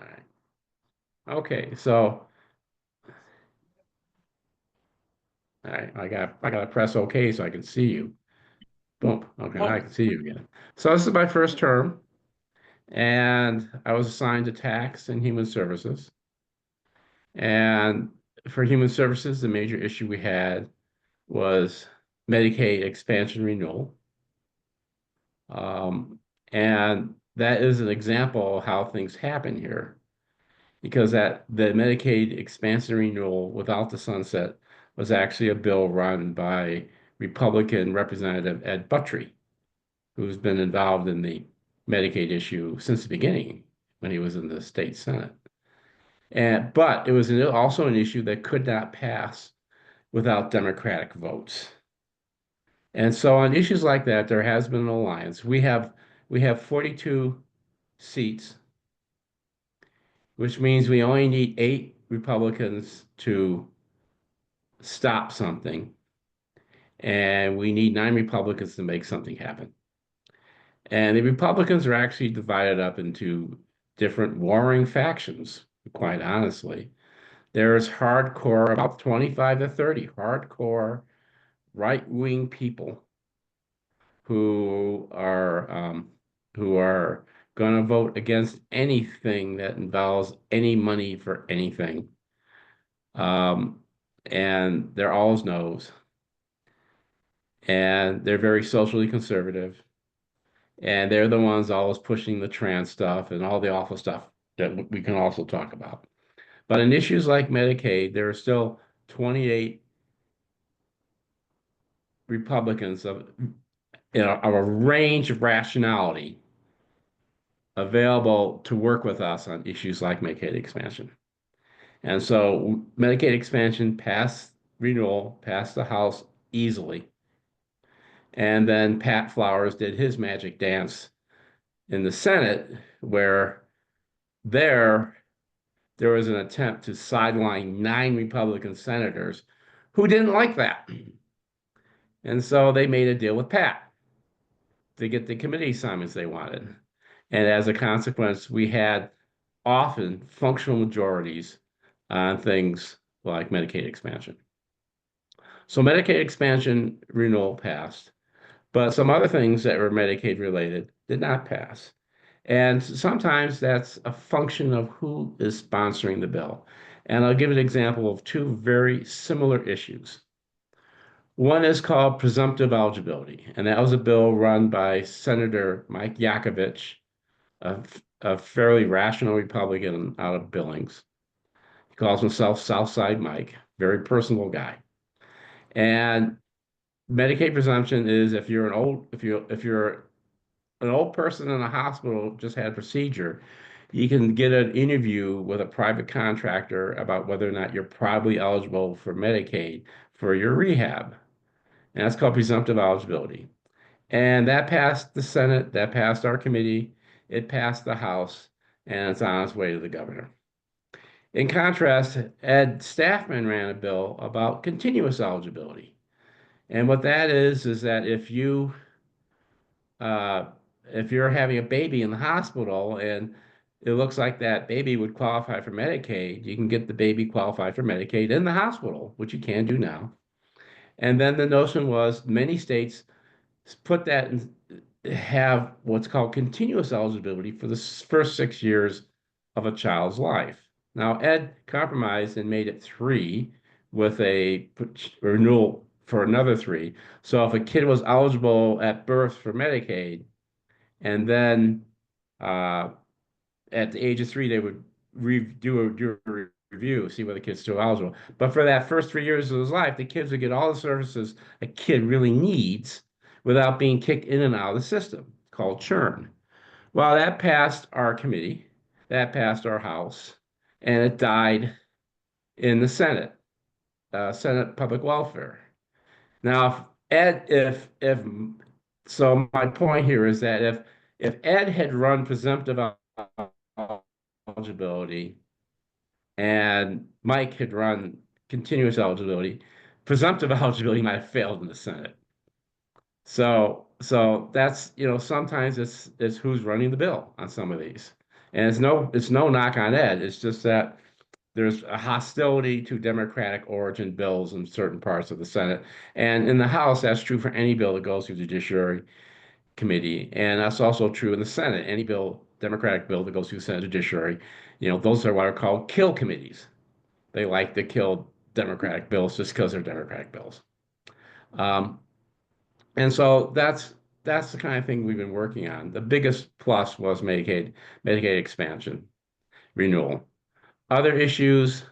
right. Okay, so all right, I gotta press OK so I can see you. Boom. Okay, now I Oh, can see you again. So this is my first term, and I was assigned to tax and human services. And for human services, the major issue we had was Medicaid expansion renewal. Um, and that is an example of how things happen here, because that the Medicaid expansion renewal without the sunset was actually a bill run by Republican Representative Ed Buttrey, who's been involved in the Medicaid issue since the beginning when he was in the state Senate. But it was also an issue that could not pass without Democratic votes. And so on issues like that, there has been an alliance. We have 42 seats, which means we only need 8 Republicans to stop something, and we need 9 Republicans to make something happen. And the Republicans are actually divided up into different warring factions, quite honestly. There's hardcore, about 25 to 30 hardcore right-wing people who are um, who are going to vote against anything that involves any money for anything. Um, and they're always no's, and they're very socially conservative, and they're the ones always pushing the trans stuff and all the awful stuff that we can also talk about. But in issues like Medicaid, there are still 28 Republicans of a range of rationality available to work with us on issues like Medicaid expansion. And so Medicaid expansion passed renewal, passed the House easily. And then Pat Flowers did his magic dance in the Senate, where there there was an attempt to sideline 9 Republican senators who didn't like that. And so they made a deal with Pat to get the committee assignments they wanted. And as a consequence, we had often functional majorities on things like Medicaid expansion. So Medicaid expansion renewal passed, but some other things that were Medicaid related did not pass. And sometimes that's a function of who is sponsoring the bill. And I'll give an example of two very similar issues. One is called presumptive eligibility, and that was a bill run by Senator Mike Yakovich, a fairly rational Republican out of Billings. He calls himself Southside Mike, very personable guy. And Medicaid presumption is if you're an old person in a hospital just had a procedure, you can get an interview with a private contractor about whether or not you're probably eligible for Medicaid for your rehab. And that's called presumptive eligibility. And that passed the Senate, that passed our committee, it passed the House, and it's on its way to the governor. In contrast, Ed Staffman ran a bill about continuous eligibility. And what that is that uh, if you're having a baby in the hospital and it looks like that baby would qualify for Medicaid, you can get the baby qualified for Medicaid in the hospital, which you can do now. And then the notion was many states put that in, have what's called continuous eligibility for the first 6 years of a child's life. Now, Ed compromised and made it 3 with a renewal for another 3. So if a kid was eligible at birth for Medicaid, and then uh, at the age of 3, they would do a review, see whether the kid's still eligible. But for that first 3 years of his life, the kids would get all the services a kid really needs without being kicked in and out of the system, called churn. Well, that passed our committee, that passed our House, and it died in the Senate, Senate Public Welfare. Now, if so, my point here is that if Ed had run presumptive eligibility and Mike had run continuous eligibility, presumptive eligibility might have failed in the Senate. So that's sometimes it's who's running the bill on some of these. And it's no knock on Ed. It's just that there's a hostility to Democratic origin bills in certain parts of the Senate. And in the House, that's true for any bill that goes through the Judiciary Committee. And that's also true in the Senate. Any bill, Democratic bill that goes through the Senate Judiciary, those are what are called kill committees. They like to kill Democratic bills just because they're Democratic bills. Um, and so that's the kind of thing we've been working on. The biggest plus was Medicaid expansion, renewal. Other issues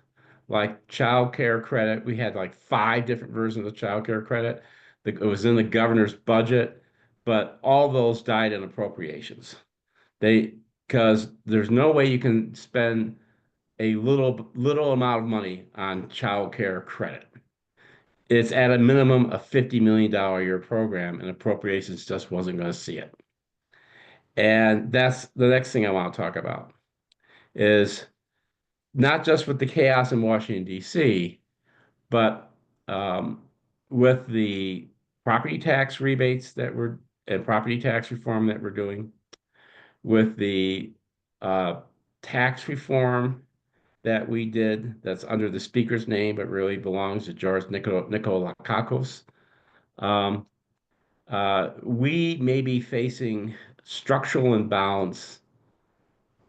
like child care credit, we had like five different versions of child care credit. It was in the governor's budget, but all those died in appropriations. They because there's no way you can spend a little amount of money on child care credit. It's at a minimum a $50 million a year program, and appropriations just wasn't going to see it. And that's the next thing I want to talk about is not just with the chaos in Washington, D.C., but um, with the property tax rebates and property tax reform that we're doing, with the uh, tax reform that we did that's under the speaker's name, but really belongs to George Nikolakakos. Um, we may be facing structural imbalance,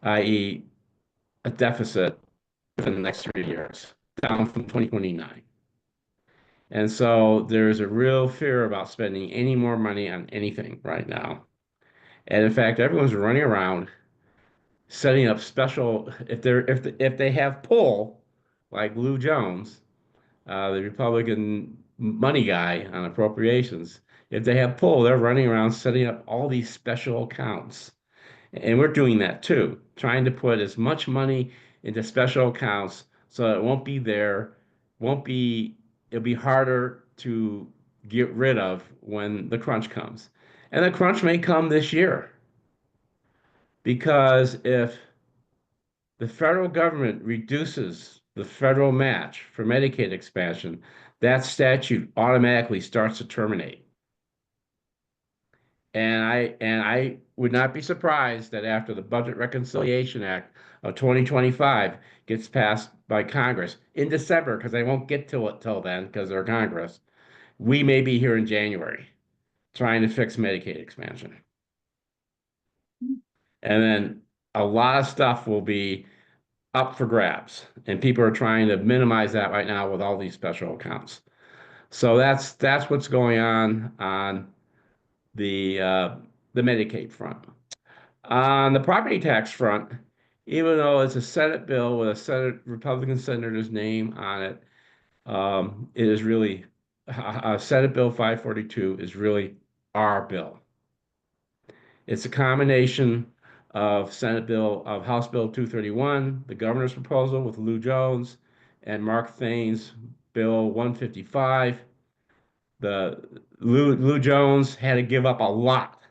i.e., a deficit within the next 3 years, down from 2029. And so there's a real fear about spending any more money on anything right now. And in fact, everyone's running around setting up special if they have pull, like Lou Jones, the Republican money guy on appropriations. If they have pull, they're running around setting up all these special accounts. And we're doing that too, trying to put as much money into special accounts so it won't be there, won't be, it'll be harder to get rid of when the crunch comes. And the crunch may come this year because if the federal government reduces the federal match for Medicaid expansion, that statute automatically starts to terminate. And I would not be surprised that after the Budget Reconciliation Act of 2025 gets passed by Congress in December, because they won't get to it till then because they're Congress, we may be here in January trying to fix Medicaid expansion. And then a lot of stuff will be up for grabs, and people are trying to minimize that right now with all these special accounts. So that's what's going on the uh, the Medicaid front. On the property tax front, even though it's a Senate bill with a Senate Republican senator's name on it, it is really Senate Bill 542 is really our bill. It's a combination of House Bill 231, the governor's proposal with Lou Jones, and Mark Thane's Bill 155. The Lou Jones had to give up a lot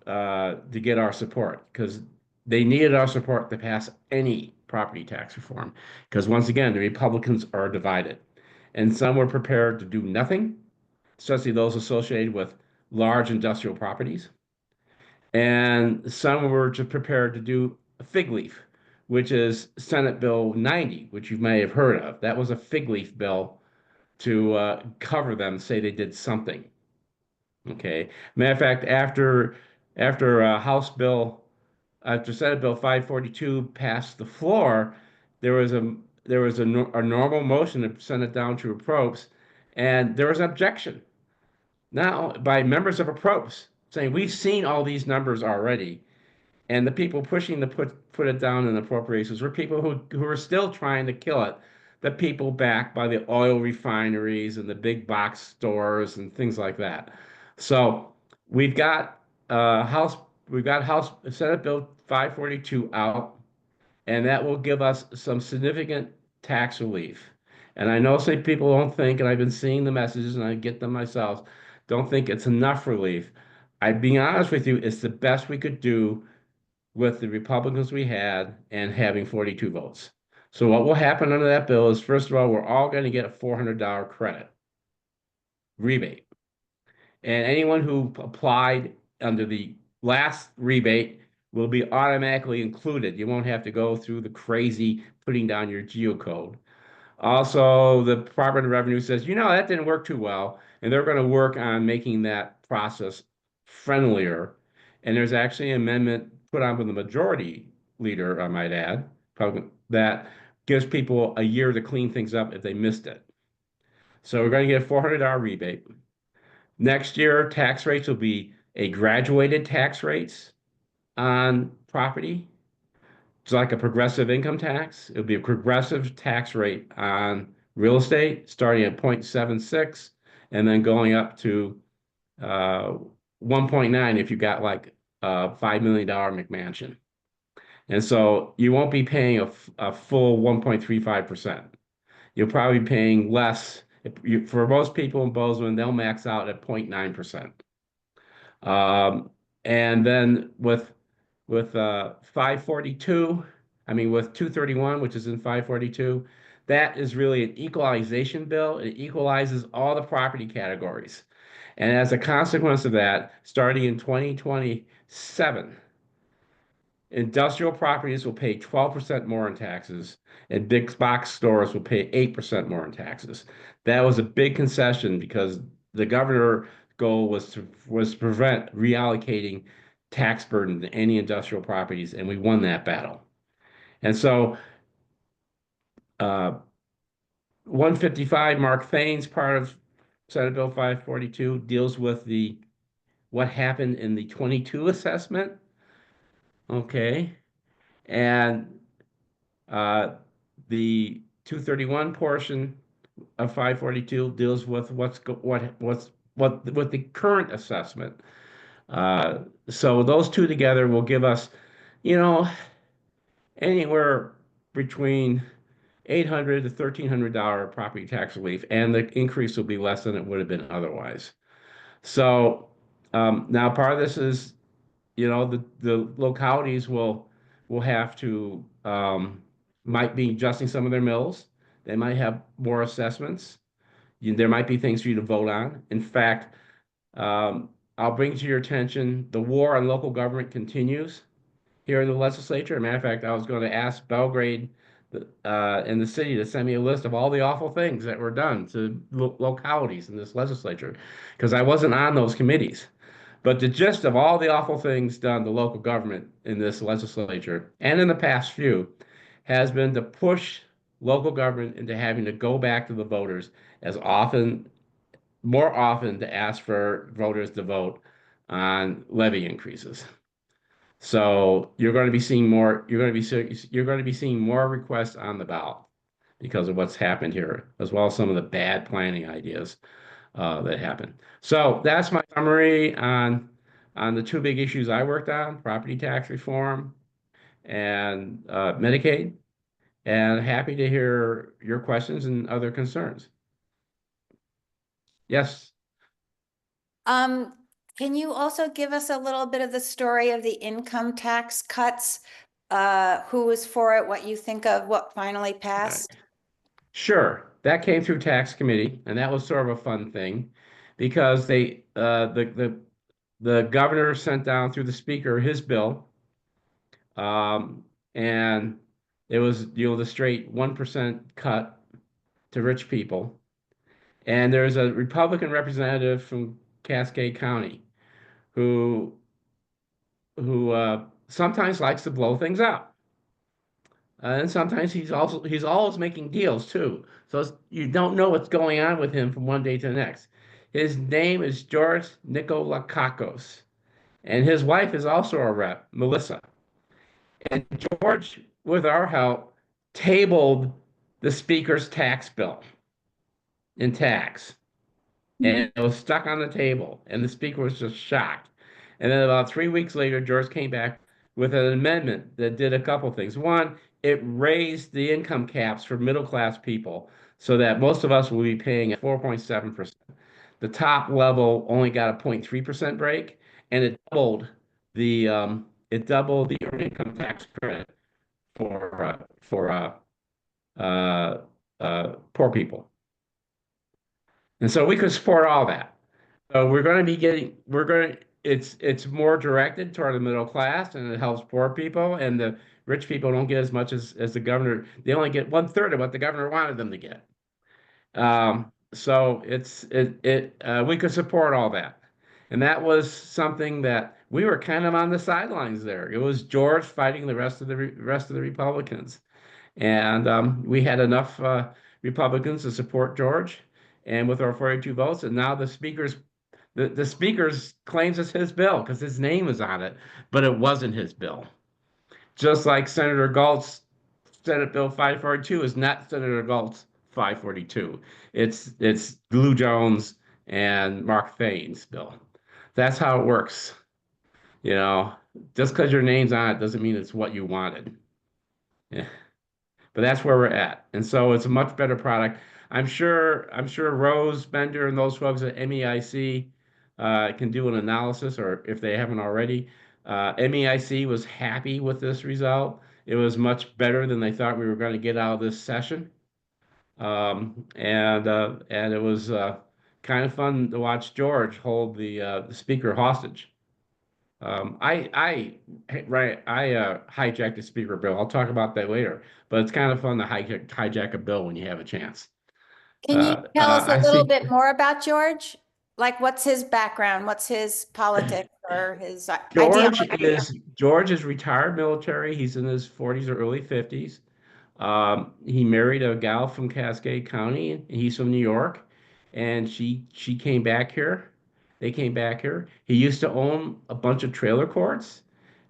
to get our support because they needed our support to pass any property tax reform. Because once again, the Republicans are divided, and some were prepared to do nothing, especially those associated with large industrial properties, and some were prepared to do a fig leaf, which is Senate Bill 90, which you may have heard of. That was a fig leaf bill to cover them, say they did something. Okay. Matter of fact, after after Senate Bill 542 passed the floor, there was a normal motion to send it down to appropriations, and there was an objection now by members of appropriations saying we've seen all these numbers already. And the people pushing to put it down in appropriations were people who are still trying to kill it. The people backed by the oil refineries and the big box stores and things like that. So we've got House we've got House Senate Bill 542 out, and that will give us some significant tax relief. And I know some people don't think, and I've been seeing the messages and I get them myself, don't think it's enough relief. I'd be honest with you, it's the best we could do with the Republicans we had and having 42 votes. So what will happen under that bill is, first of all, we're all going to get a $400 credit rebate. And anyone who applied under the last rebate will be automatically included. You won't have to go through the crazy putting down your geocode. Also, the Department of Revenue says, that didn't work too well, and they're going to work on making that process friendlier. And there's actually an amendment put on with the majority leader, I might add, that gives people a year to clean things up if they missed it. So we're going to get a $400 rebate. Next year, tax rates will be a graduated tax rates on property. It's like a progressive income tax. It'll be a progressive tax rate on real estate, starting at 0.76 and then going up to 1.9 if you got like a $5 million McMansion. And so you won't be paying a full 1.35%. You'll probably be paying less. For most people in Bozeman, they'll max out at 0.9%. And then with 542, I mean with 231, which is in 542, that is really an equalization bill. It equalizes all the property categories. And as a consequence of that, starting in 2027, industrial properties will pay 12% more in taxes, and big box stores will pay 8% more in taxes. That was a big concession because the governor goal was to prevent reallocating tax burden to any industrial properties, and we won that battle. And so, uh, 155, Mark Thane's part of Senate Bill 542 deals with the what happened in the 22 assessment. Okay, and uh, the 231 portion of 542 deals with what with the current assessment. So those two together will give us, you know, anywhere between 800 to $1,300 property tax relief, and the increase will be less than it would have been otherwise. So now part of this is, the localities will have to might be adjusting some of their mills. They might have more assessments. There might be things for you to vote on. In fact, I'll bring to your attention the war on local government continues here in the legislature. As a matter of fact, I was going to ask Belgrade and the city to send me a list of all the awful things that were done to localities in this legislature because I wasn't on those committees. But the gist of all the awful things done to local government in this legislature and in the past few has been to push local government into having to go back to the voters more often to ask for voters to vote on levy increases. So you're going to be seeing more. You're going to be seeing more requests on the ballot because of what's happened here, as well as some of the bad planning ideas that happened. So that's my summary on the two big issues I worked on: property tax reform and Medicaid. And happy to hear your questions and other concerns. Yes. Um, can you also give us a little bit of the story of the income tax cuts? Who was for it, what you think of what finally passed? Sure. That came through tax committee, and that was sort of a fun thing because the governor sent down through the speaker his bill, and it was the straight 1% cut to rich people. And there's a Republican representative from Cascade County who sometimes likes to blow things up. And sometimes he's always making deals too. So you don't know what's going on with him from one day to the next. His name is George Nikolakakos, and his wife is also a rep, Melissa. And George, with our help, tabled the speaker's tax bill in tax, and it was stuck on the table, and the speaker was just shocked. And then about 3 weeks later, George came back with an amendment that did a couple things. One, it raised the income caps for middle class people so that most of us will be paying at 4.7%. The top level only got a 0.3% break, and the it doubled the earned income tax credit for poor people. And so we could support all that. So we're going to be getting, we're going to, it's more directed toward the middle class, and it helps poor people, and the rich people don't get as much as the governor. They only get one third of what the governor wanted them to get. So we could support all that. And that was something that we were kind of on the sidelines there. It was George fighting the rest of the Republicans. And we had enough Republicans to support George, and with our 42 votes, and now the speaker's claims it's his bill because his name is on it, but it wasn't his bill. Just like Senator Galt's Senate Bill 542 is not Senator Galt's 542. It's Lou Jones and Mark Thain's bill. That's how it works. You know, just because your name's on it doesn't mean it's what you wanted. Yeah. But that's where we're at. And so it's a much better product. I'm sure Rose Bender and those folks at MEIC can do an analysis, or if they haven't already. MEIC was happy with this result. It was much better than they thought we were going to get out of this session. And it was kind of fun to watch George hold the speaker hostage. I hijacked the speaker bill. I'll talk about that later. But it's kind of fun to hijack a bill when you have a chance. Can you tell us a I little see bit more about George? Like, what's his background? What's his politics or his ideology? George is retired military. He's in his 40s or early 50s. He married a gal from Cascade County. He's from New York, and she came back here. They came back here. He used to own a bunch of trailer courts,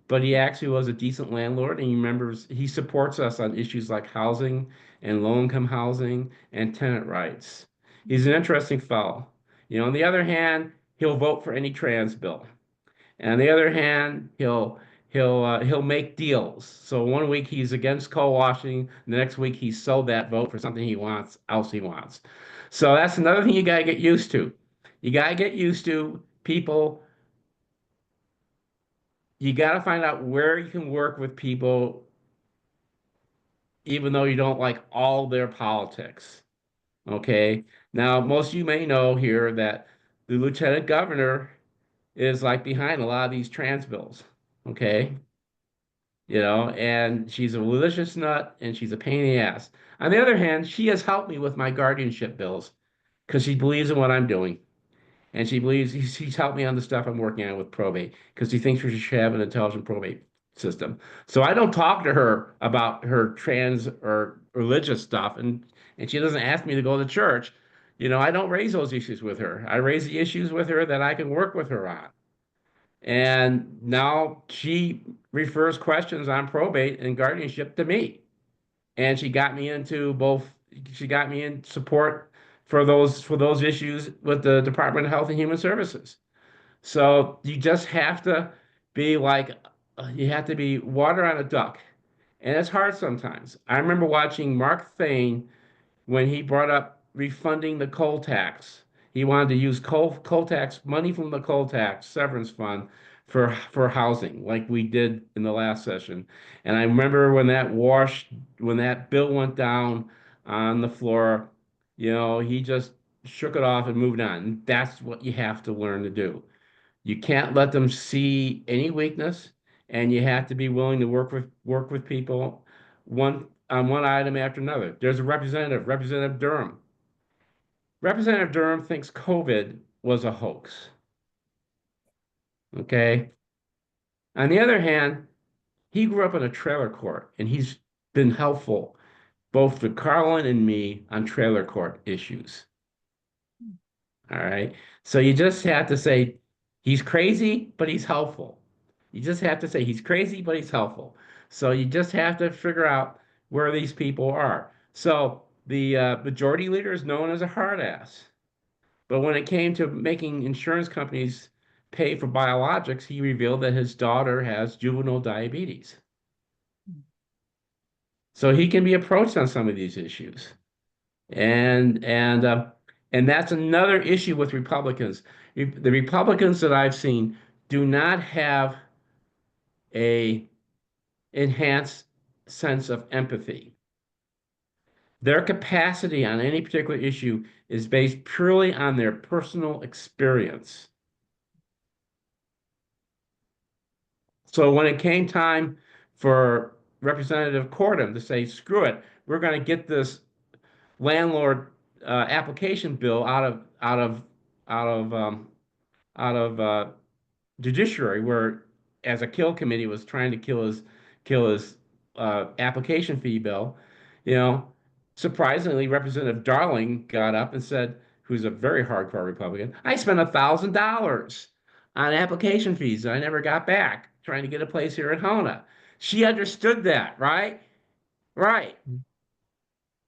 but he actually was a decent landlord, and he supports us on issues like housing and low-income housing and tenant rights. He's an interesting fellow. You know, on the other hand, he'll vote for any trans bill. And on the other hand, he'll make deals. So one week he's against co-washing, the next week he sold that vote for something he wants. So that's another thing you gotta get used to. You gotta get used to people. You gotta find out where you can work with people, even though you don't like all their politics. Okay. Now, most of you may know here that the lieutenant governor is like behind a lot of these trans bills. Okay. You know, and she's a religious nut and she's a pain in the ass. On the other hand, she has helped me with my guardianship bills because she believes in what I'm doing. And she believes she's helped me on the stuff I'm working on with probate because she thinks we should have an intelligent probate system. So I don't talk to her about her trans or religious stuff, and she doesn't ask me to go to church. You know, I don't raise those issues with her. I raise the issues with her that I can work with her on. And now she refers questions on probate and guardianship to me. And she got me in support for those issues with the Department of Health and Human Services. So you just have to be like you have to be water on a duck. And it's hard sometimes. I remember watching Mark Thain when he brought up refunding the coal tax. He wanted to use coal tax money from the coal tax severance fund for housing, like we did in the last session. And I remember when that bill went down on the floor, you know, he just shook it off and moved on. That's what you have to learn to do. You can't let them see any weakness, and you have to be willing to work with people one item after another. There's a Representative Durham. Representative Durham thinks COVID was a hoax. Okay. On the other hand, he grew up in a trailer court, and he's been helpful both to Carlin and me on trailer court issues. All right. So you just have to say he's crazy, but he's helpful. You just have to say he's crazy, but he's helpful. So you just have to figure out where these people are. So the majority leader is known as a hard ass. But when it came to making insurance companies pay for biologics, he revealed that his daughter has juvenile diabetes. So he can be approached on some of these issues. And and uh, and that's another issue with Republicans. The Republicans that I've seen do not have a enhanced sense of empathy. Their capacity on any particular issue is based purely on their personal experience. So when it came time for Representative Cordum to say, screw it, we're going to get this landlord application bill out of out of judiciary, where as a kill committee was trying to kill his application fee bill, you know, surprisingly, Representative Darling got up and said, who's a very hardcore Republican, I spent $1,000 on application fees that I never got back trying to get a place here in Hona. She understood that, right? Right.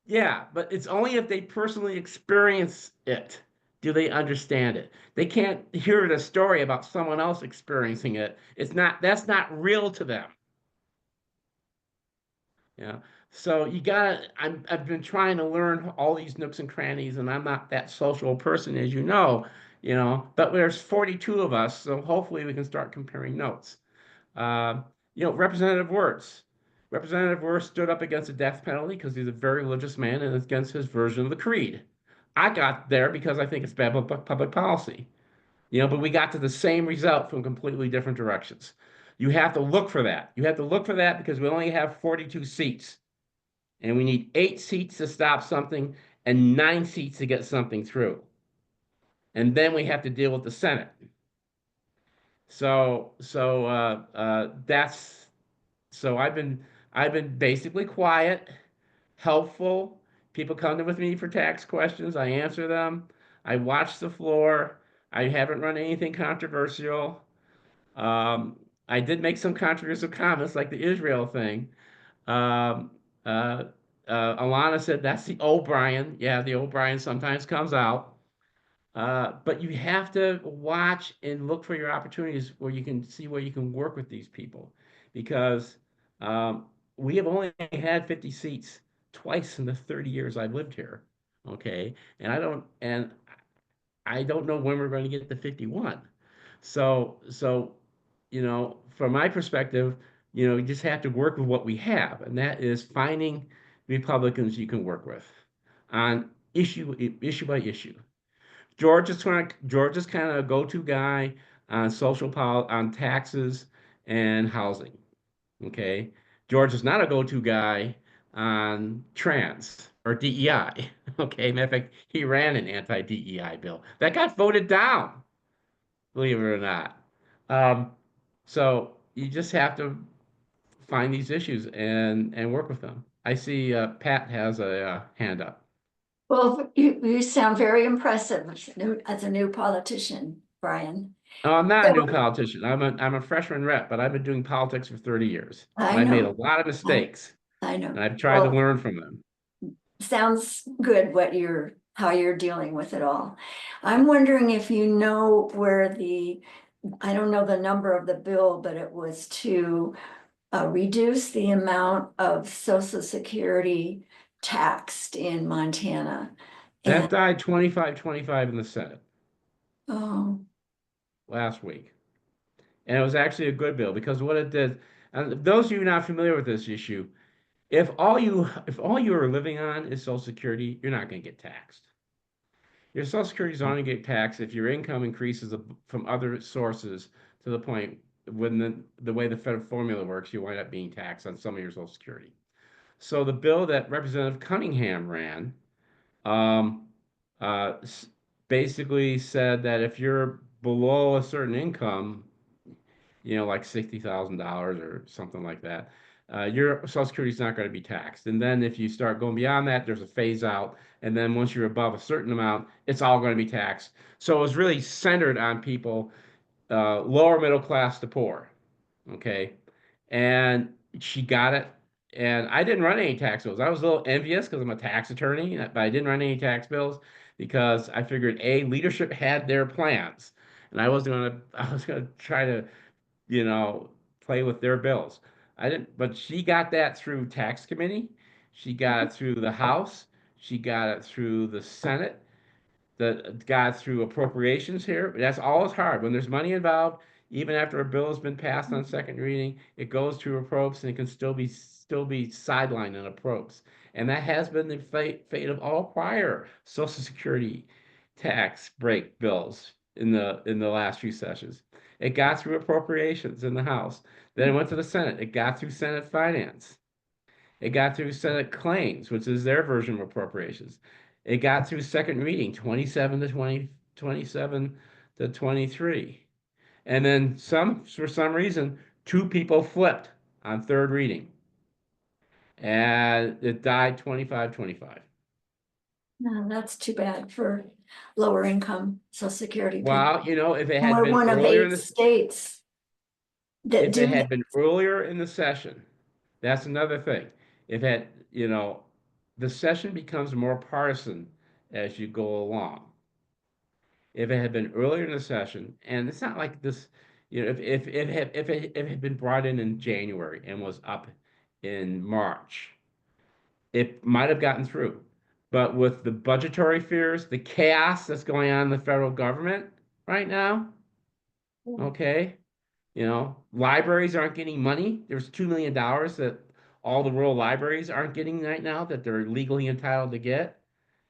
Yeah, but it's only if they personally experience it do they understand it. They can't hear the story about someone else experiencing it. That's not real to them. Yeah. So I've been trying to learn all these nooks and crannies, and I'm not that social person, as but there's 42 of us, so hopefully we can start comparing notes. Uh, Representative Wirtz. Representative Wirtz stood up against the death penalty because he's a very religious man and against his version of the creed. I got there because I think it's bad public policy. But we got to the same result from completely different directions. You have to look for that. You have to look for that because we only have 42 seats, and we need 8 seats to stop something and 9 seats to get something through. And then we have to deal with the Senate. That's so I've been basically quiet, helpful. People come to with me for tax questions. I answer them. I watch the floor. I haven't run anything controversial. Um, I did make some controversial comments, like the Israel thing. Um, uh, Alana said that's the O'Brien. Yeah, the O'Brien sometimes comes out. But you have to watch and look for your opportunities where you can see where you can work with these people, because um, we have only had 50 seats twice in the 30 years I've lived here. Okay, and I don't know when we're going to get to 51. So, from my perspective, you just have to work with what we have, and that is finding Republicans you can work with on issue by issue. George is kind of a go-to guy on on taxes and housing. Okay, George is not a go-to guy on trans or DEI. Okay, matter of fact, he ran an anti-DEI bill that got voted down, believe it or not. Um, so you just have to find these issues and work with them. I see Pat has a hand up. Well, you sound very impressive as a new politician, Brian. No, I'm not a new So politician. I'm a freshman rep, but I've been doing politics for 30 years. And I I've made a know, lot of I, mistakes, I and know. I've tried to Well, learn from them. sounds good how you're dealing with it all. I'm wondering if you know where I don't know the number of the bill, but it was to reduce the amount of Social Security taxed in Montana. And, That died 25-25 in the Senate oh, last week. And it was actually a good bill because what it did, and those of you not familiar with this issue, if all you are living on is Social Security, you're not going to get taxed. Your Social Security is only get taxed if your income increases from other sources to the point when the way the federal formula works, you wind up being taxed on some of your Social Security. So the bill that Representative Cunningham ran um, uh, basically said that if you're below a certain income, like $60,000 or something like that, your Social Security is not going to be taxed. And then if you start going beyond that, there's a phase out. And then once you're above a certain amount, it's all going to be taxed. So it was really centered on people, lower middle class to poor. Okay. And she got it. And I didn't run any tax bills. I was a little envious because I'm a tax attorney, but I didn't run any tax bills because I figured leadership had their plans, and I was gonna try to you know, play with their bills. I didn't, but she got that through tax committee. She got it through the House. She got it through the Senate. That got through appropriations here. That's always hard when there's money involved. Even after a bill has been passed on second reading, it goes through approps and it can still be sidelined in approps. And that has been the fate of all prior Social Security tax break bills in the last few sessions. It got through appropriations in the House. Then it went to the Senate. It got through Senate Finance. It got through Senate Claims, which is their version of appropriations. It got through second reading, 27 to 20, 27 to 23. And then for some reason, two people flipped on third reading. And it died 25-25. No, that's too bad for lower income Social Security people. Well, if it And had we're been one of earlier in 8 this, states that if it do had that. been earlier in the session, that's another thing. If it, the session becomes more partisan as you go along. If it had been earlier in the session, and it's not like this, if it had been brought in January and was up in March, it might have gotten through. But with the budgetary fears, the chaos that's going on in the federal government right now, okay, libraries aren't getting money. There's $2 million that all the rural libraries aren't getting right now that they're legally entitled to get.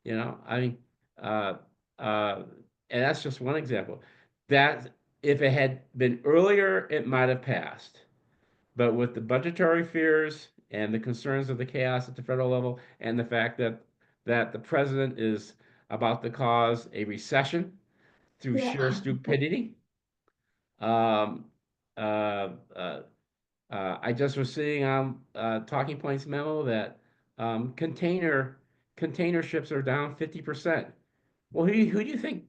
I mean, uh, uh, and that's just one example. That if it had been earlier, it might have passed. But with the budgetary fears and the concerns of the chaos at the federal level, and the fact that the president is about to cause a recession through sheer Yeah. stupidity. Um, uh, uh, I just was seeing on Talking Points memo that container ships are down 50%. Well, who do you think?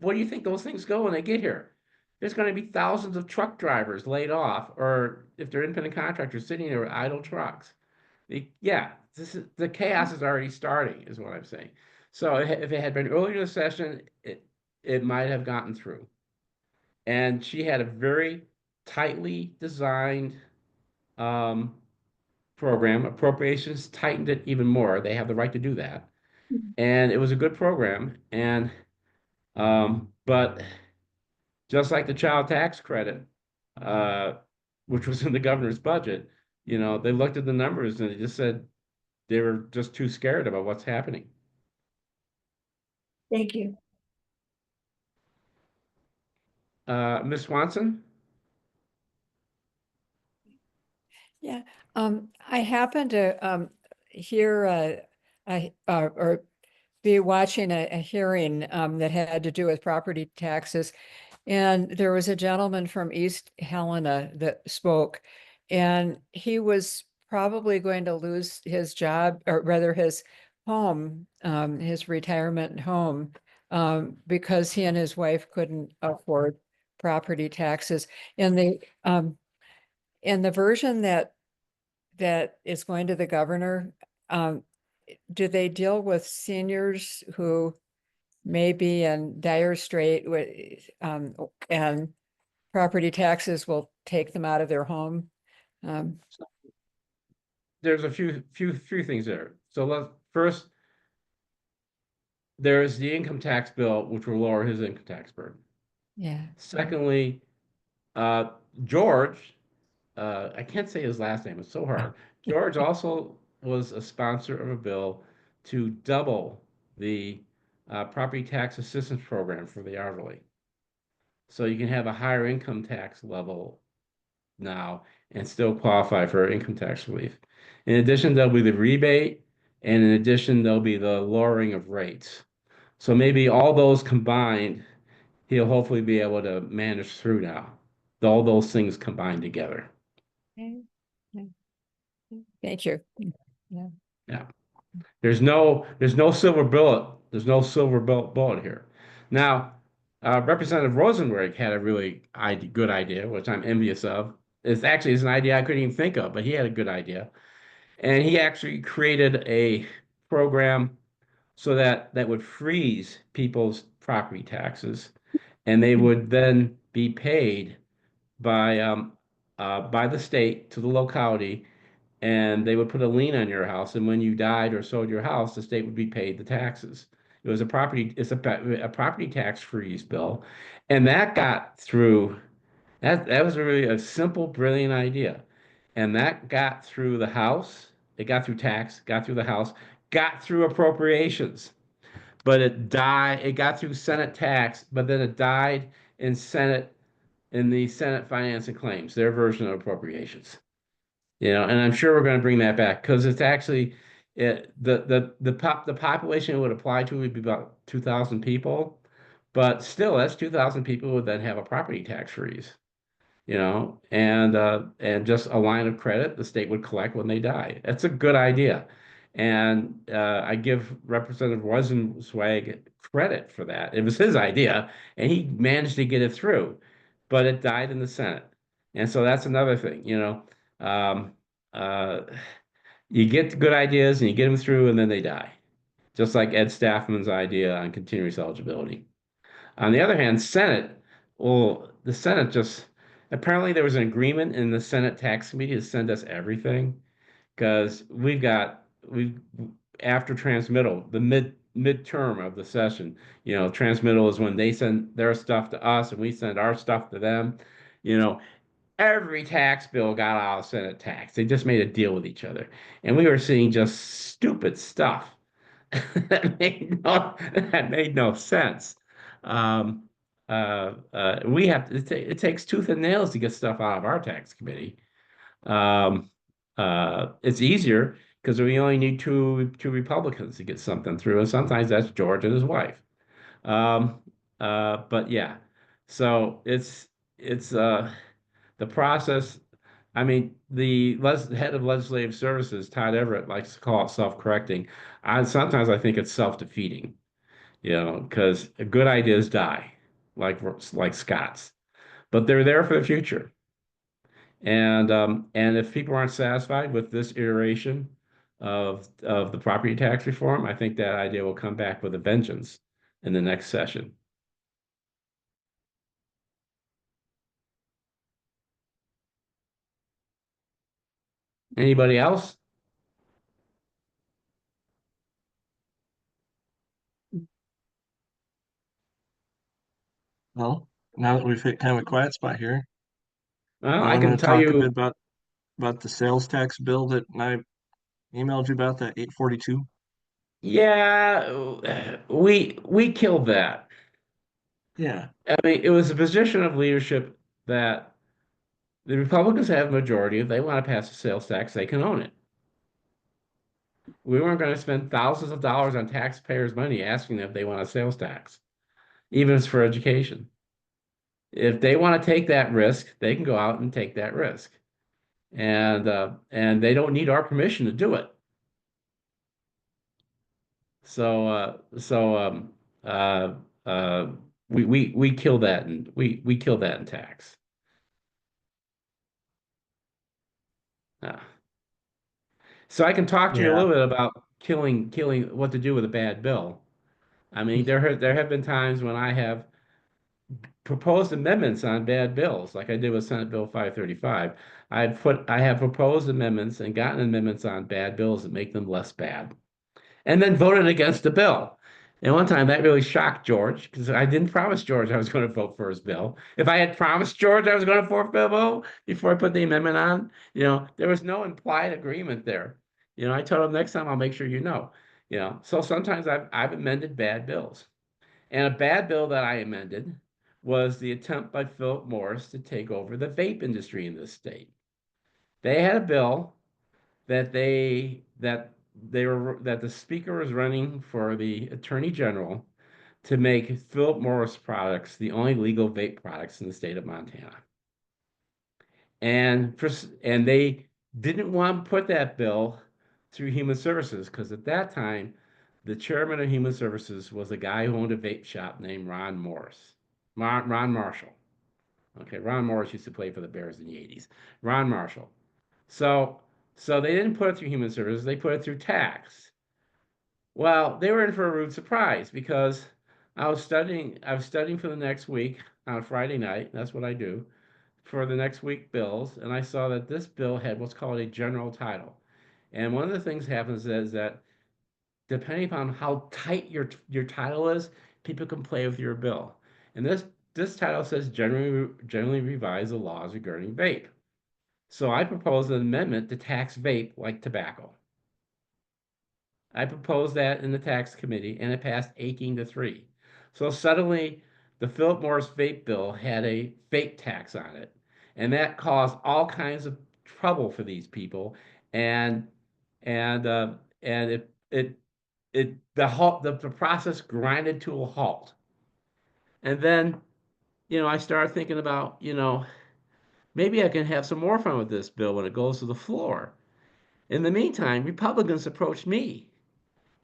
What do you think those things go when they get here? There's going to be thousands of truck drivers laid off, or if they're independent contractors sitting there with idle trucks. Yeah, the chaos is already starting, is what I'm saying. So if it had been earlier in the session, it might have gotten through. And she had a very tightly designed um, program. Appropriations tightened it even more. They have the right to do that, and it was a good program. And but just like the child tax credit, uh, which was in the governor's budget, they looked at the numbers and they just said they were just too scared about what's happening. Thank you. Ms. Swanson? Yeah, I happened to hear or be watching a hearing that had to do with property taxes. And there was a gentleman from East Helena that spoke, and he was probably going to lose his job, or rather his home, his retirement home, because he and his wife couldn't afford property taxes. And the version that is going to the governor, do they deal with seniors who may be in dire strait with, and property taxes will take them out of their home? There's a few things there. So first, there's the income tax bill, which will lower his income tax burden. Yeah. Secondly, uh, George, I can't say his last name, it's so hard. George also was a sponsor of a bill to double the property tax assistance program for the elderly. So you can have a higher income tax level now and still qualify for income tax relief. In addition, there'll be the rebate, and in addition, there'll be the lowering of rates. So maybe all those combined, he'll hopefully be able to manage through now. All those things combined together. Okay. Yeah. Thank you. Yeah. Yeah. There's no silver bullet. There's no silver bullet here. Now, Representative Rosenberg had a really good idea, which I'm envious of. It's an idea I couldn't even think of, but he had a good idea. And he actually created a program so that would freeze people's property taxes, and they would then be paid by the state to the locality, and they would put a lien on your house. And when you died or sold your house, the state would be paid the taxes. It's a property tax freeze bill, and that got through. That was really a simple, brilliant idea, and that got through the House. It got through tax, got through the House, got through appropriations, but it died. It got through Senate tax, but then it died in Senate in the Senate Finance and Claims, their version of appropriations. And I'm sure we're going to bring that back because it's actually the population it would apply to would be about 2,000 people, but still, that's 2,000 people would then have a property tax freeze. And just a line of credit the state would collect when they die. That's a good idea. And I give Representative Rosenzweig credit for that. It was his idea, and he managed to get it through, but it died in the Senate. And so that's another thing, um, uh, you get good ideas and you get them through, and then they die, just like Ed Staffman's idea on continuous eligibility. On the other hand, the Senate just apparently there was an agreement in the Senate Tax Committee to send us everything because we've after transmittal, the midterm of the session, transmittal is when they send their stuff to us and we send our stuff to them. You know, every tax bill got out of Senate tax. They just made a deal with each other. And we were seeing just stupid stuff that made no sense. Um, we have it takes tooth and nails to get stuff out of our tax committee. Um, it's easier because we only need two Republicans to get something through, and sometimes that's George and his wife. Um, but yeah, so it's the process. I mean, the head of legislative services, Todd Everett, likes to call it self-correcting. Sometimes I think it's self-defeating, because good ideas die, like Scott's, but they're there for the future. And if people aren't satisfied with this iteration of the property tax reform, I think that idea will come back with a vengeance in the next session. Anybody else? Well, now that we've hit kind of a quiet spot here, Well, you I want can to tell talk a bit you, about the sales tax bill that I emailed you about, that 842? yeah, we killed that. Yeah. I mean, it was a position of leadership that the Republicans have a majority. If they want to pass a sales tax, they can own it. We weren't going to spend thousands of dollars on taxpayers' money asking them if they want a sales tax, even if it's for education. If they want to take that risk, they can go out and take that risk, and they don't need our permission to do it. So uh, uh, we kill that, and we kill that in tax. Uh, so I can talk to you a Yeah. little bit about killing what to do with a bad bill. I mean, there have been times when I have proposed amendments on bad bills, like I did with Senate Bill 535. I have proposed amendments and gotten amendments on bad bills that make them less bad, and then voted against the bill. And one time that really shocked George because I didn't promise George I was going to vote for his bill. If I had promised George I was going to vote for the bill before I put the amendment on, there was no implied agreement there. I told him next time I'll make sure you know. So sometimes I've amended bad bills. And a bad bill that I amended was the attempt by Philip Morris to take over the vape industry in this state. They had a bill that the speaker was running for the attorney general to make Philip Morris products the only legal vape products in the state of Montana. And they didn't want to put that bill through Human Services because at that time, the chairman of Human Services was a guy who owned a vape shop named Ron Marshall. Okay, Ron Morris used to play for the Bears in the 80s. Ron Marshall. So, so they didn't put it through Human Services, they put it through tax. Well, they were in for a rude surprise because I was studying for the next week on Friday night. That's what I do for the next week bills, and I saw that this bill had what's called a general title. And one of the things happens is that depending upon how tight your title is, people can play with your bill. And this title says generally revise the laws regarding vape. So I proposed an amendment to tax vape like tobacco. I proposed that in the tax committee and it passed 18-3. So suddenly the Philip Morris vape bill had a vape tax on it, and that caused all kinds of trouble for these people, and and uh, and the process grinded to a halt. And then, I started thinking about, maybe I can have some more fun with this bill when it goes to the floor. In the meantime, Republicans approached me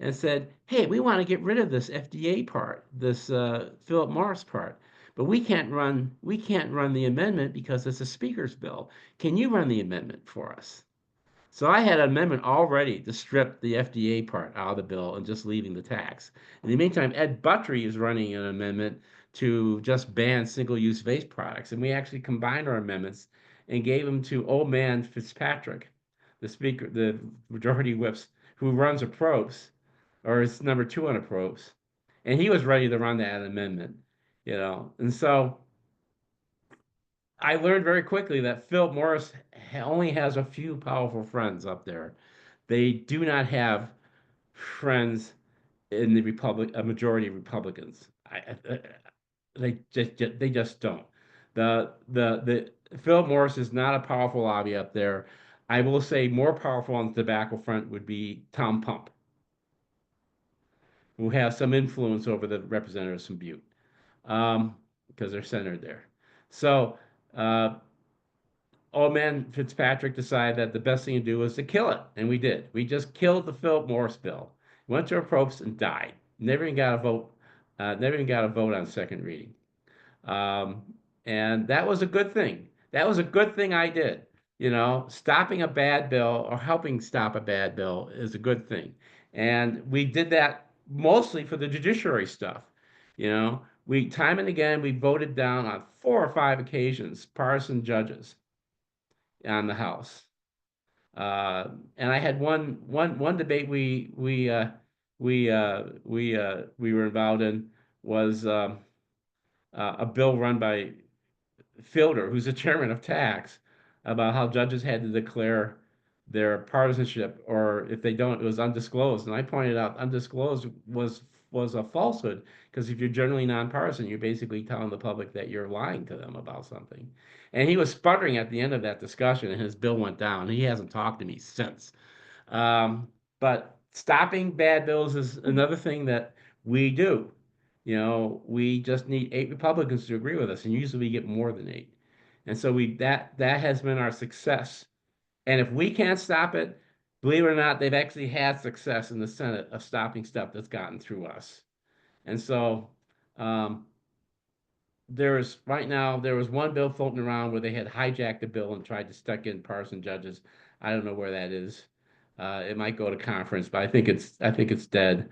and said, "Hey, we want to get rid of this FDA part, this Philip Morris part, but we can't run the amendment because it's a speaker's bill. Can you run the amendment for us?" So I had an amendment all ready to strip the FDA part out of the bill and just leaving the tax. In the meantime, Ed Buttrey is running an amendment to just ban single-use vape products, and we actually combined our amendments and gave them to old man Fitzpatrick, the speaker, the majority whips, who runs approves, or is number two on approves, and he was ready to run that amendment, and so I learned very quickly that Philip Morris only has a few powerful friends up there. They do not have friends in the a majority of Republicans. They just don't. The Philip Morris is not a powerful lobby up there. I will say more powerful on the tobacco front would be Tom Pump, who has some influence over the representatives from Butte, because they're centered there. So uh, old man Fitzpatrick decided that the best thing to do was to kill it, and we did. We just killed the Philip Morris bill. Went to approach and died. Never even got a vote. Never even got a vote on second reading. Um, and that was a good thing. That was a good thing I did. Stopping a bad bill or helping stop a bad bill is a good thing. And we did that mostly for the judiciary stuff. We time and again we voted down on 4 or 5 occasions partisan judges on the House. And I had one debate we were involved in was a bill run by Fielder, who's the chairman of tax, about how judges had to declare their partisanship, or if they don't, it was undisclosed. And I pointed out undisclosed was a falsehood, because if you're generally nonpartisan, you're basically telling the public that you're lying to them about something. And he was sputtering at the end of that discussion, and his bill went down. He hasn't talked to me since. But stopping bad bills is another thing that we do. We just need 8 Republicans to agree with us, and usually we get more than 8. And so that has been our success. And if we can't stop it, believe it or not, they've actually had success in the Senate of stopping stuff that's gotten through us. And so um, right now there was one bill floating around where they had hijacked the bill and tried to stuck in partisan judges. I don't know where that is. It might go to conference, but I think it's dead.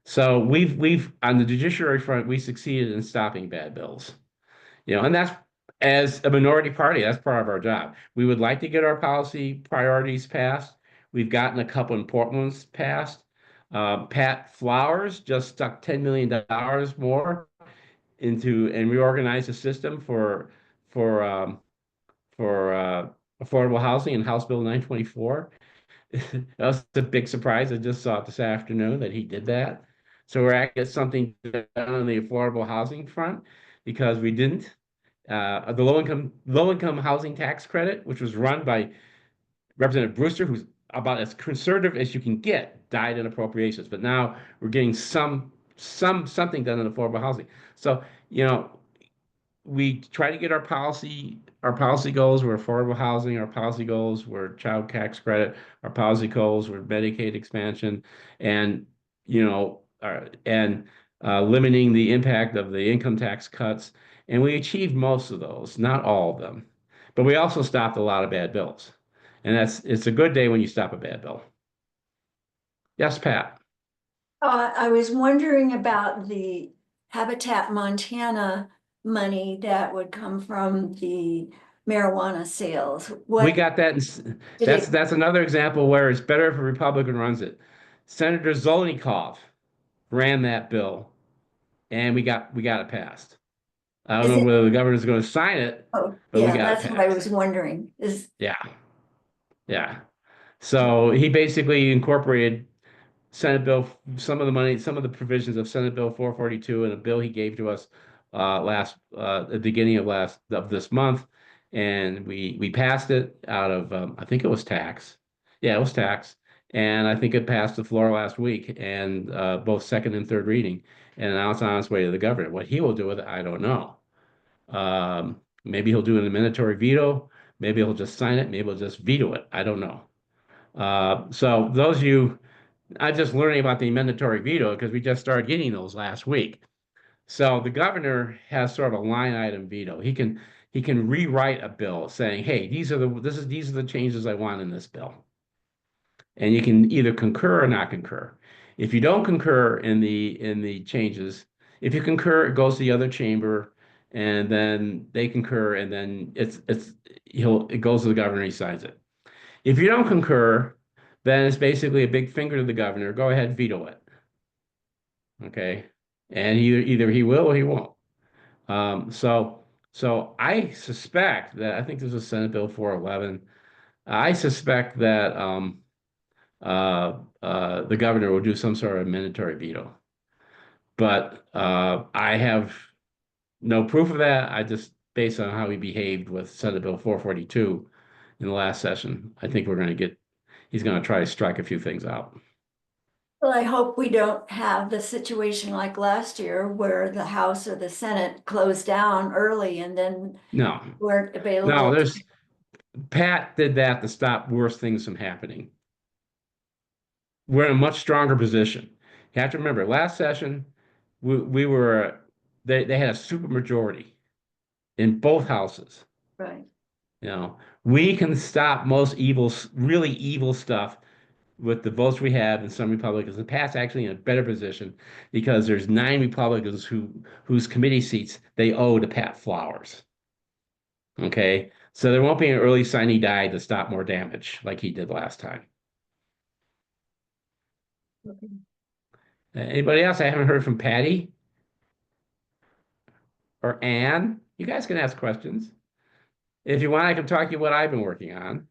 So we've on the judiciary front, we succeeded in stopping bad bills. And that's, as a minority party, that's part of our job. We would like to get our policy priorities passed. We've gotten a couple important ones passed. Pat Flowers just stuck $10 million more into and reorganized the system for um, for affordable housing in House Bill 924. That was a big surprise. I just saw it this afternoon that he did that. So we're actually getting something done on the affordable housing front, because we didn't. The low income housing tax credit, which was run by Representative Brewster, who's about as conservative as you can get, died in appropriations. But now we're getting something done in affordable housing. So, we try to get our policy goals were affordable housing, our policy goals were child tax credit, our policy goals were Medicaid expansion, and limiting the impact of the income tax cuts. And we achieved most of those, not all of them. But we also stopped a lot of bad bills. And it's a good day when you stop a bad bill. Yes, Pat. I was wondering about the Habitat Montana money that would come from the marijuana sales. We What got that. did That's it, that's another example where it's better if a Republican runs it. Senator Zolnikov ran that bill, and we got it passed. I don't is know it, whether the governor's going to sign it, oh, but we yeah, got it that's what I passed. was wondering, is, Yeah, yeah. So he basically incorporated Senate Bill, some of the money, some of the provisions of Senate Bill 442 and a bill he gave to us at the beginning of this month, and we passed it out of I think it was tax. Yeah, it was tax, and I think it passed the floor last week, and both second and third reading, and now it's on its way to the governor. What he will do with it, I don't know. Maybe he'll do an mandatory veto. Maybe he'll just sign it. Maybe he'll just veto it. I don't know. So those of you, I'm just learning about the mandatory veto because we just started getting those last week. So the governor has sort of a line item veto. He can rewrite a bill saying, "Hey, these are the changes I want in this bill," and you can either concur or not concur. If you don't concur in the changes, if you concur, it goes to the other chamber, and then they concur, and then it goes to the governor, he signs it. If you don't concur, then it's basically a big finger to the governor. Go ahead, veto it. Okay, and either he will or he won't. So I suspect that I think this is Senate Bill 411. I suspect that the governor will do some sort of mandatory veto. But I have no proof of that. I just, based on how he behaved with Senate Bill 442 in the last session, I think he's going to try to strike a few things out. Well, I hope we don't have the situation like last year where the House or the Senate closed down early and then No, weren't no, available. Pat did that to stop worse things from happening. We're in a much stronger position. You have to remember, last session, we were, they had a super majority in both houses. Right. You know, we can stop most really evil stuff with the votes we have and some Republicans. And Pat's actually in a better position because there's 9 Republicans whose committee seats they owe to Pat Flowers. Okay, so there won't be an early sine die to stop more damage like he did last time. Anybody else? I haven't heard from Patty or Ann. You guys can ask questions. If you want, I can talk to you what I've been working on.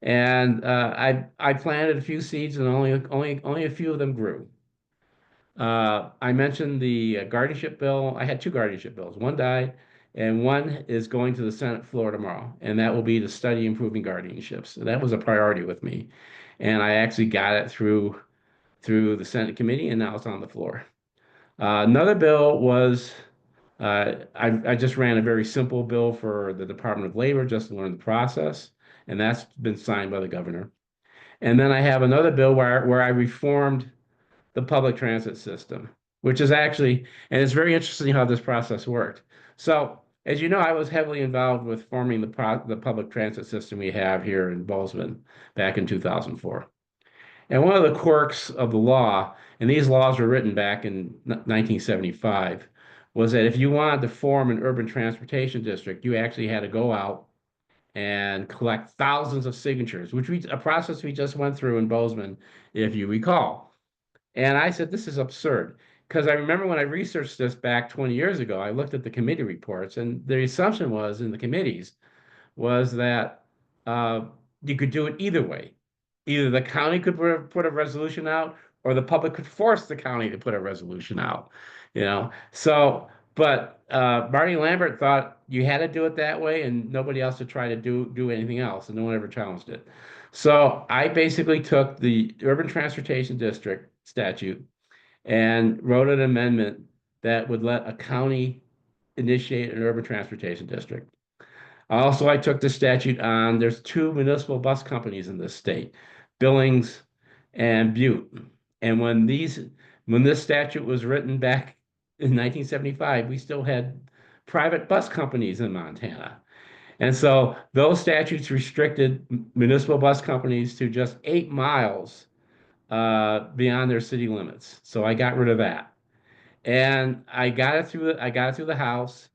And I planted a few seeds, and only a few of them grew. I mentioned the guardianship bill. I had 2 guardianship bills. One died, and one is going to the Senate floor tomorrow, and that will be to study improving guardianships. So that was a priority with me, and I actually got it through the Senate committee, and now it's on the floor. Another bill was I just ran a very simple bill for the Department of Labor just to learn the process, and that's been signed by the governor. And then I have another bill where I reformed the public transit system, which is actually, and it's very interesting how this process worked. So, as you know, I was heavily involved with forming the public transit system we have here in Bozeman back in 2004. And one of the quirks of the law, and these laws were written back in 1975, was that if you wanted to form an urban transportation district, you actually had to go out and collect thousands of signatures, a process we just went through in Bozeman, if you recall. And I said, this is absurd. Because I remember when I researched this back 20 years ago, I looked at the committee reports, and the assumption was in the committees was that you could do it either way. Either the county could put a resolution out, or the public could force the county to put a resolution out. So, but Marty Lambert thought you had to do it that way, and nobody else would try to do anything else, and no one ever challenged it. So I basically took the Urban Transportation District statute and wrote an amendment that would let a county initiate an urban transportation district. Also, I took the statute on, there's 2 municipal bus companies in this state, Billings and Butte. And when this statute was written back in 1975, we still had private bus companies in Montana. And so those statutes restricted municipal bus companies to just 8 miles beyond their city limits. So I got rid of that. And I got it through the House.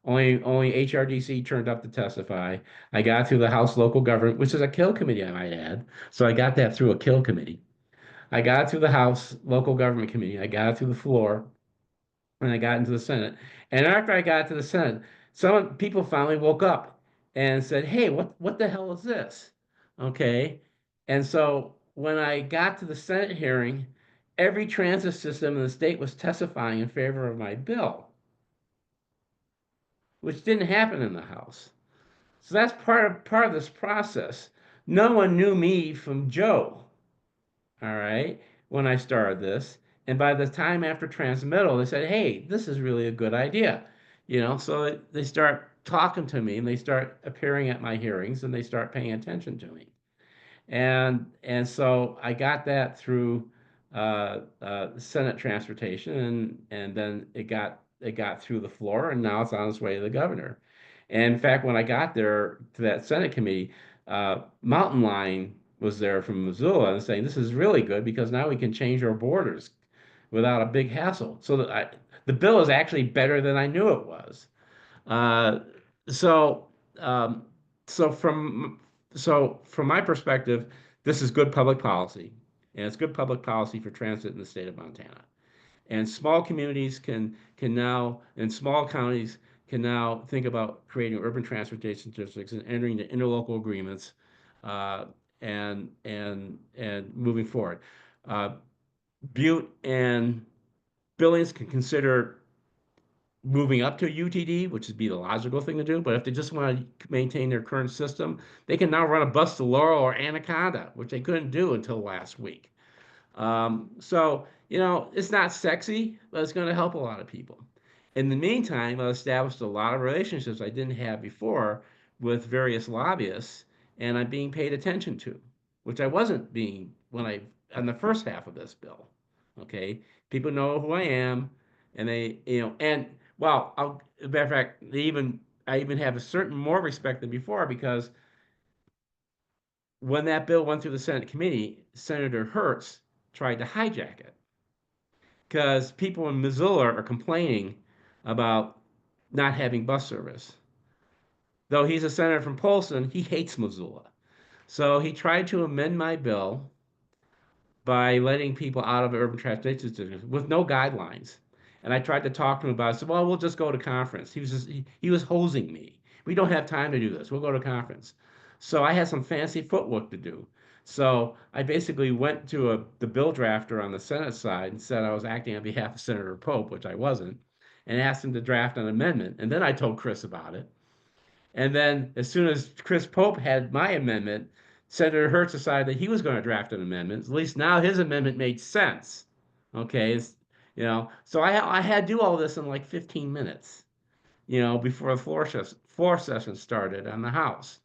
Only HRDC turned up to testify. I got through the House Local Government, which is a kill committee, I might add. So I got that through a kill committee. I got through the House Local Government Committee. I got it through the floor, and I got into the Senate. And after I got to the Senate, some people finally woke up and said, "Hey, what the hell is this?" Okay. And so when I got to the Senate hearing, every transit system in the state was testifying in favor of my bill. which didn't happen in the House. So that's part of this process. No one knew me from Joe, all right, when I started this. And by the time after transmittal, they said, "Hey, this is really a good idea." So they start talking to me and they start appearing at my hearings and they start paying attention to me. And so I got that through Senate transportation, and then it got through the floor, and now it's on its way to the governor. And in fact, when I got there to that Senate committee, Mountain Line was there from Missoula and saying this is really good because now we can change our borders without a big hassle. So the bill is actually better than I knew it was. Uh, so, um, so from my perspective, this is good public policy, and it's good public policy for transit in the state of Montana. And small communities can now, and small counties can now think about creating urban transportation districts and entering into interlocal agreements, uh, and moving forward. Uh, Butte and Billings can consider moving up to UTD, which would be the logical thing to do. But if they just want to maintain their current system, they can now run a bus to Laurel or Anaconda, which they couldn't do until last week. So, it's not sexy, but it's going to help a lot of people. In the meantime, I established a lot of relationships I didn't have before with various lobbyists, and I'm being paid attention to, which I wasn't being on the first half of this bill. Okay, people know who I am, and and well, as a matter of fact, I even have a certain more respect than before because when that bill went through the Senate committee, Senator Hertz tried to hijack it because people in Missoula are complaining about not having bus service. Though he's a senator from Polson, he hates Missoula. So he tried to amend my bill by letting people out of urban transportation districts with no guidelines. And I tried to talk to him about it. I said, well, we'll just go to conference. He was hosing me. We don't have time to do this. We'll go to conference. So I had some fancy footwork to do. So I basically went to the bill drafter on the Senate side and said I was acting on behalf of Senator Pope, which I wasn't, and asked him to draft an amendment. And then I told Chris about it. And then as soon as Chris Pope had my amendment, Senator Hertz decided that he was going to draft an amendment. At least now his amendment made sense. Okay, so I had to do all this in like 15 minutes, before the floor session started on the House.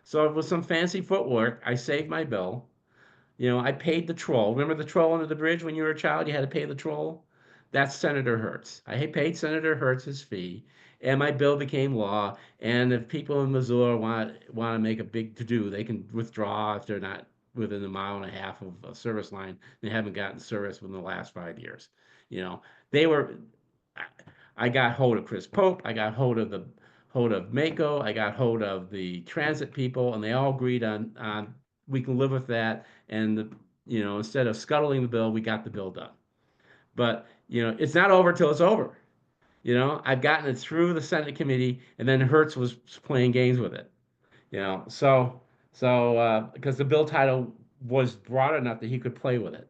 So with some fancy footwork, I saved my bill. I paid the troll. Remember the troll under the bridge when you were a child? You had to pay the troll. That's Senator Hertz. I paid Senator Hertz his fee, and my bill became law. And if people in Missoula want to make a big to do, they can withdraw if they're not within a mile and a half of a service line. They haven't gotten service within the last 5 years. They were. I got hold of Chris Pope. I got hold of Mako. I got hold of the transit people, and they all agreed on we can live with that. And instead of scuttling the bill, we got the bill done. But it's not over till it's over. I've gotten it through the Senate committee, and then Hertz was playing games with it. Because the bill title was broad enough that he could play with it.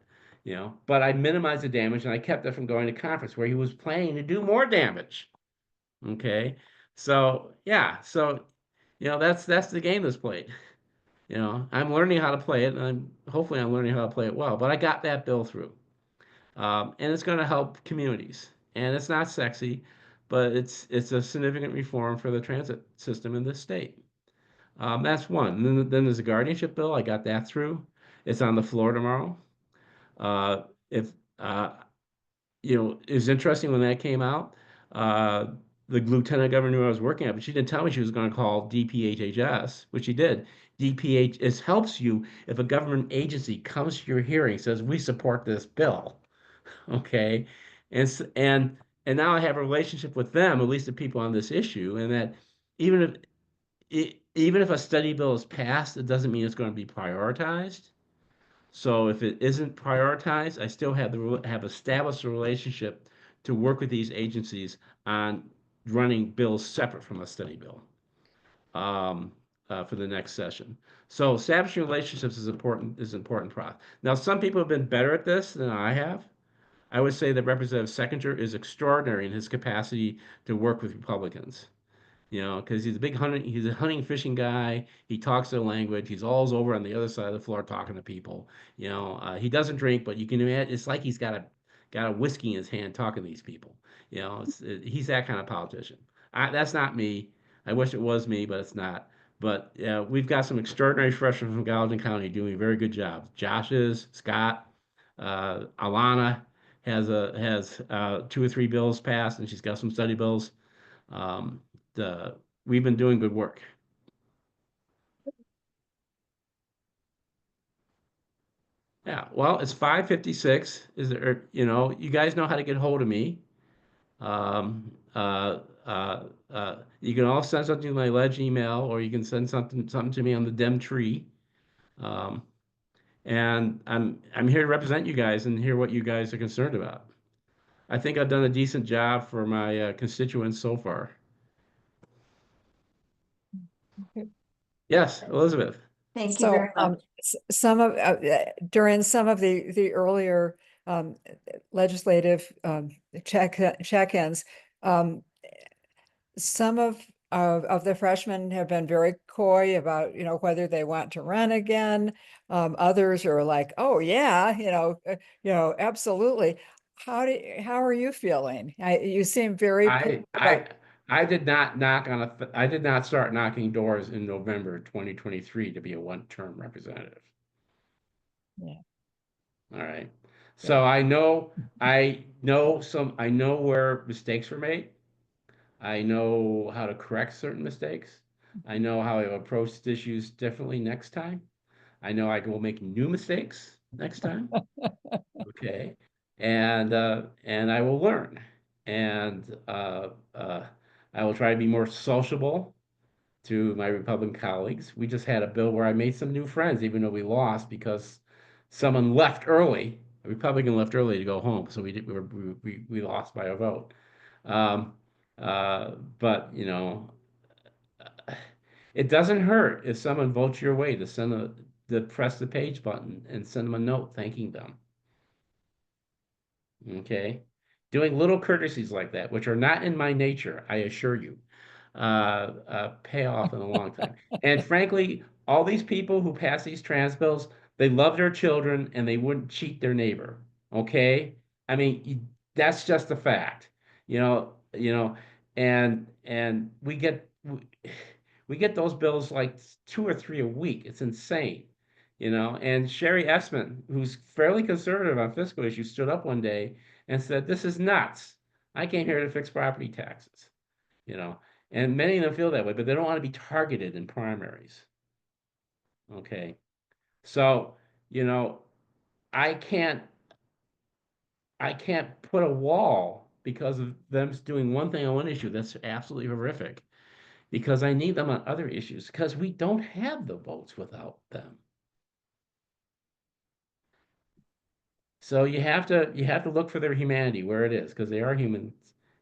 But I minimized the damage and I kept it from going to conference where he was planning to do more damage. Okay, so yeah, that's the game that's played. I'm learning how to play it, and hopefully I'm learning how to play it well. But I got that bill through, and it's going to help communities. And it's not sexy, but it's a significant reform for the transit system in this state. That's one. Then there's a guardianship bill. I got that through. It's on the floor tomorrow. If It was interesting when that came out. Uh, the lieutenant governor who I was working at, but she didn't tell me she was going to call DPHHS, which she did. DPHS helps you if a government agency comes to your hearing says we support this bill, okay, and now I have a relationship with them, at least the people on this issue, and that even if even if a study bill is passed, it doesn't mean it's going to be prioritized. So if it isn't prioritized, I still have established a relationship to work with these agencies on running bills separate from a study bill for the next session. So establishing relationships is important. Now, some people have been better at this than I have. I would say that Representative Seconder is extraordinary in his capacity to work with Republicans. because he's a hunting fishing guy. He talks their language. He's always over on the other side of the floor talking to people. He doesn't drink, but you can imagine it's like he's got a whiskey in his hand talking to these people. He's that kind of politician. That's not me. I wish it was me, but it's not. But we've got some extraordinary freshmen from Gallatin County doing a very good job. Josh is, Scott, Alana has 2 or 3 bills passed, and she's got some study bills. Um, the we've been doing good work. Yeah, well, it's 5:56. Is there, you guys know how to get hold of me. Um, you can all send something to my ledge email, or you can send something to me on the Dem tree. Um, and I'm here to represent you guys and hear what you guys are concerned about. I think I've done a decent job for my constituents so far. Yes, Elizabeth. Thank you So, very much. some of, during some of the earlier, legislative, check-ins, um, some of the freshmen have been very coy about, whether they want to run again. Others are like, oh, yeah, absolutely. How are you feeling? You seem very I positive I I did not I did not start knocking doors in November 2023 to be a one-term representative. yeah, All right. yeah. So I know where mistakes were made. I know how to correct certain mistakes. I know how I've approached issues differently next time. I know I will make new mistakes next time. Okay. And I will learn. And I will try to be more sociable to my Republican colleagues. We just had a bill where I made some new friends, even though we lost because someone left early. A Republican left early to go home, so we lost by a vote. Um, but it doesn't hurt if someone votes your way to press the page button and send them a note thanking them. Okay. Doing little courtesies like that, which are not in my nature, I assure you, pay off in a long time. And frankly, all these people who pass these trans bills, they love their children and they wouldn't cheat their neighbor. Okay. I mean, that's just a fact, and we get those bills like 2 or 3 a week. It's insane. And Sherry Essman, who's fairly conservative on fiscal issues, stood up one day and said, "This is nuts. I came here to fix property taxes." You know, and many of them feel that way, but they don't want to be targeted in primaries. Okay. So, you know, I can't I can't put a wall because of them doing one thing on one issue that's absolutely horrific because I need them on other issues because we don't have the votes without them. So you have to look for their humanity where it is because they are humans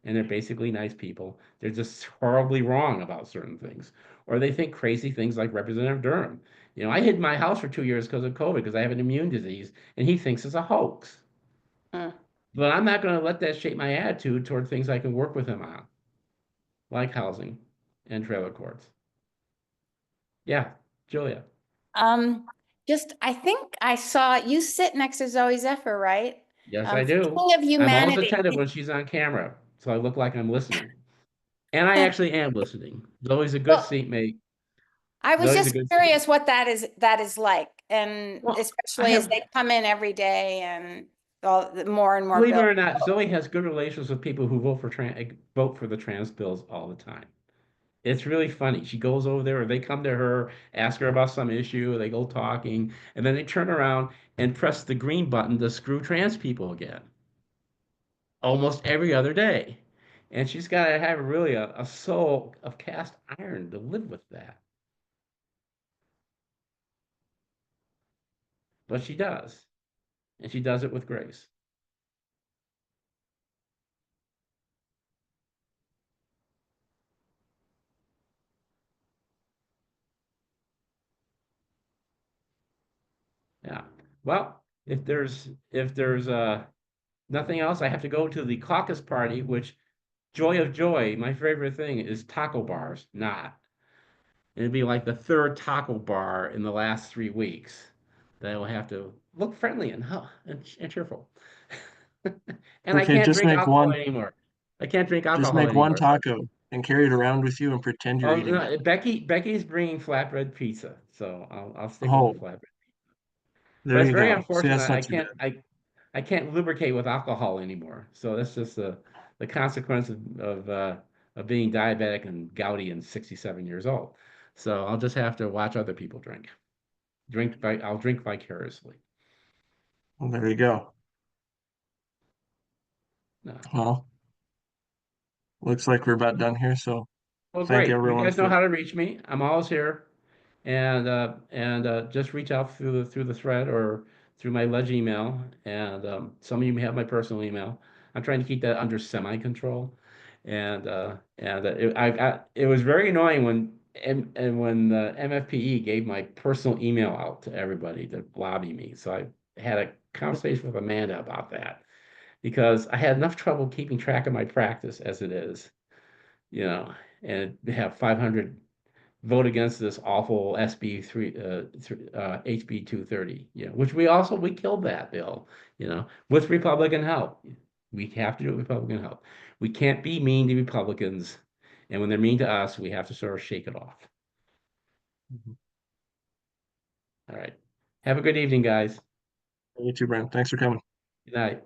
and they're basically nice people. They're just horribly wrong about certain things, or they think crazy things like Representative Durham. I hid in my house for 2 years because of COVID because I have an immune disease, and he thinks it's a hoax. Mm. But I'm not going to let that shape my attitude toward things I can work with him on, like housing and trailer courts. Yeah, Julia. Um, I think I saw you sit next to Zoe Zephyr, right? Yes, I do. Speaking of I'm always humanity, attentive when she's on camera, so I look like I'm listening. And I actually am listening. Zoe's a good well, seatmate. I was Zoe's a just good seat. curious what that is like, and Well, I especially as have, they come in every day and all the more and more believe it bills. or not, Zoe has good relations with people who vote for the trans bills all the time. It's really funny. She goes over there, or they come to her, ask her about some issue, they go talking, and then they turn around and press the green button to screw trans people again, almost every other day. And she's got to have really a soul of cast iron to live with that. But she does, and she does it with grace. Yeah. Well, if there's nothing else, I have to go to the caucus party, which Joy of joy, my favorite thing is taco bars. Not. It'd be like the third taco bar in the last 3 weeks that I will have to look friendly and cheerful. And I Okay, can't drink alcohol anymore. I can't drink just alcohol make one anymore. So, taco and carry it around with you and pretend you're oh eating it. no, Becky's bringing flatbread pizza, so I'll stick with the Oh, flatbread. But there it's you very go. See, unfortunate. that's not too bad. I can't lubricate with alcohol anymore. So that's just the consequence of being diabetic and gouty and 67 years old. So I'll just have to watch other people drink. I'll drink vicariously. Well, there you go. No. Well, looks like we're about done here. So Well, thank great. You everyone guys know for, how to reach me. I'm always here. And just reach out through the thread or through my ledge email. And some of you may have my personal email. I'm trying to keep that under semi control. It was very annoying when the MFPE gave my personal email out to everybody to lobby me. So I had a conversation with Amanda about that because I had enough trouble keeping track of my practice as it is, you know, and have 500 vote against this awful SB HB 230, which we killed that bill, with Republican help. We have to do it with Republican help. We can't be mean to Republicans, and when they're mean to us, we have to sort of shake it off. Mhm. All right. Have a good evening, guys. You too, Brent. Thanks for coming. Good night.